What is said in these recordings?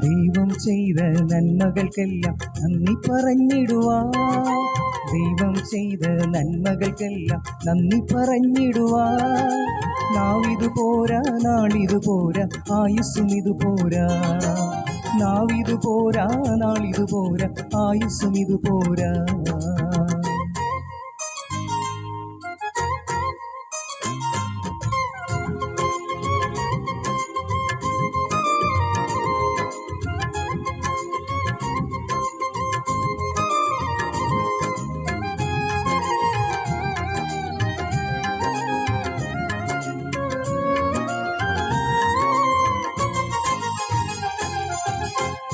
ദൈവം ചെയ്ത നന്മകൾക്കെല്ലാം നന്ദി പറഞ്ഞിടുവാ. ദൈവം ചെയ്ത നന്മകൾക്കെല്ലാം നന്ദി പറഞ്ഞിടുവാ. നാവിതു പോരാ, നാളിതു പോരാ, ആയുസ്സും ഇതു പോരാ. നാവിതു പോരാ, നാളിതു പോരാ, ആയുസ്സും ഇതു പോരാ.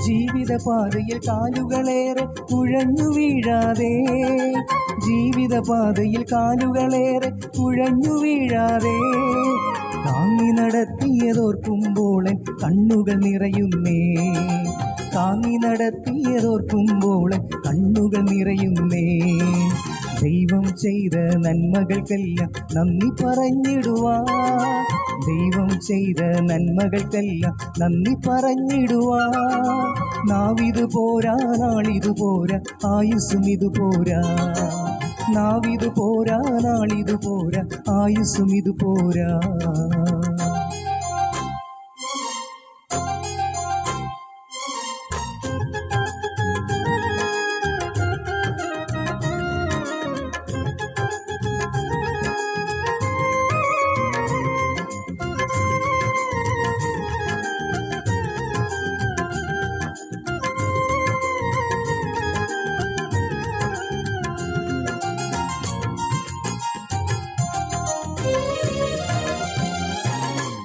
ജീവിതപാതയിൽ കാലുകളേറെ കുഴഞ്ഞു വീഴാതെ, ജീവിതപാതയിൽ കാലുകളേറെ കുഴഞ്ഞു വീഴാതെ, താങ്ങി നടത്തിയതോർക്കുമ്പോൾ കണ്ണുകൾ നിറയുന്നേ. താങ്ങി നടത്തിയതോർക്കുമ്പോൾ കണ്ണുകൾ നിറയുന്നേ. ദൈവം ചെയ്ത നന്മകൾക്കെല്ലാം നന്ദി പറഞ്ഞിടുവാ. ദൈവം ചെയ്ത നന്മകൾക്കെല്ലാം നന്ദി പറഞ്ഞിടുവാ. നാവിതു പോരാ, നാളിതു പോരാ, ആയുസ്സും ഇതു പോരാ. നാവിതു പോരാ, നാളിതു പോരാ, ആയുസ്സും ഇതു പോരാ.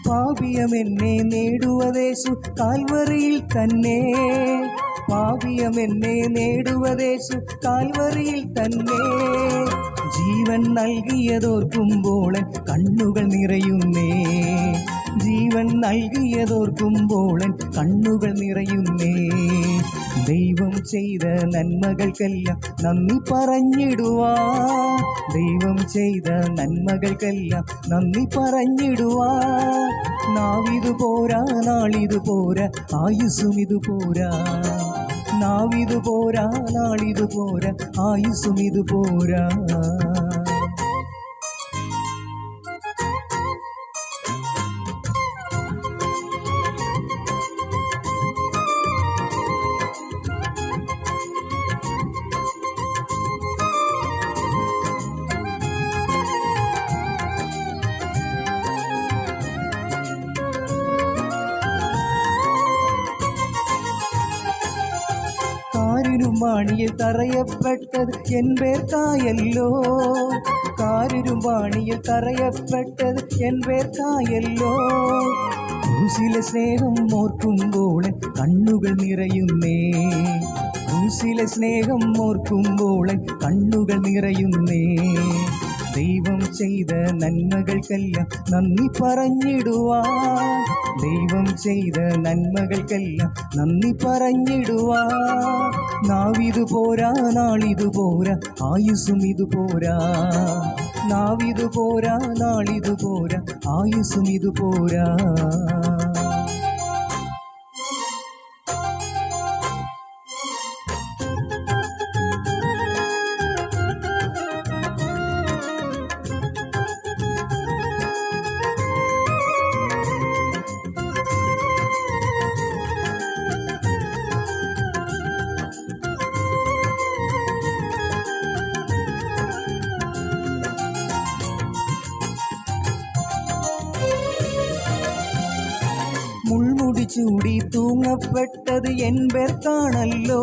പാപിയമെന്നെ നേടുവതേശു കാൽവറിയിൽ തന്നെ. പാപിയമെന്നെ നേടുവതേശു കാൽവറിയിൽ തന്നെ. ജീവൻ നൽകിയതോർക്കുമ്പോൾ കണ്ണുകൾ നിറയുന്നേ. ജീവൻ നൽകിയതോർക്കുമ്പോൾ കണ്ണുകൾ നിറയുന്നേ. ദൈവം ചെയ്ത നന്മകൾക്കെല്ലാം നന്ദി പറഞ്ഞിടുവാ. ദൈവം ചെയ്ത നന്മകൾക്കെല്ലാം നന്ദി പറഞ്ഞിടുവാ. നാവിതു പോരാ, നാളിതു പോരാ, ആയുസ്സും ഇതു പോരാ. നാവിതു പോരാ, നാളിതു പോരാ, ആയുസ്സും ഇതു പോരാ. കാരിരുമ്പാണിയിൽ തറയപ്പെട്ടത് എൻ പേർക്കായല്ലോ. കാരിരുമ്പാണിയിൽ തറയപ്പെട്ടത് എൻ പേർക്കായല്ലോ. ക്രൂശിലെ സ്നേഹം ഓർക്കുമ്പോൾ കണ്ണുകൾ നിറയുന്നേ. ക്രൂശിലെ സ്നേഹം ഓർക്കുമ്പോൾ കണ്ണുകൾ നിറയുന്നേ. ദൈവം ചെയ്ത നന്മകൾക്കെല്ലാം നന്ദി പറഞ്ഞിടുവാ. ദൈവം ചെയ്ത നന്മകൾക്കെല്ലാം നന്ദി പറഞ്ഞിടുവാ. നാവിതു പോരാ, നാളിതു പോരാ, ആയുസ്സും ഇതു പോരാ. നാവിതു പോരാ, നാളിതു പോരാ, ആയുസ്സും ഇതു പോരാ. മുൾമുടി ചൂടി തൂങ്ങപ്പെട്ടത് എൻ പേർക്കാണല്ലോ.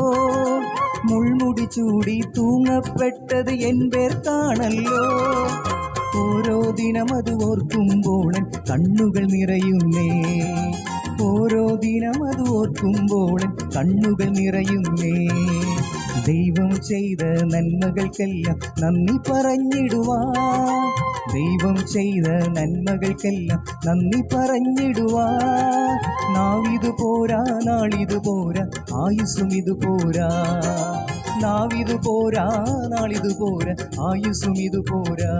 മുൾമുടി ചൂടി തൂങ്ങപ്പെട്ടത് എൻ പേർക്കാണല്ലോ. ഓരോ ദിനം അത് ഓർക്കുമ്പോൾ എൻ കണ്ണുകൾ നിറയുന്നേ. ഓരോ ദിനം അത് ഓർക്കുമ്പോൾ എൻ കണ്ണുകൾ നിറയുന്നേ. ദൈവം ചെയ്ത നന്മകൾക്കെല്ലാം നന്ദി പറഞ്ഞിടുവാൻ, ദൈവം ചെയ്ത നന്മകൾക്കെല്ലാം നന്ദി പറഞ്ഞിടുവാൻ. നാവിതു പോരാ, നാളിതു പോരാ, ആയുസ്സും ഇത് പോരാ. നാവിതു പോരാ, നാളിതു പോരാ, ആയുസ്സും ഇത് പോരാ.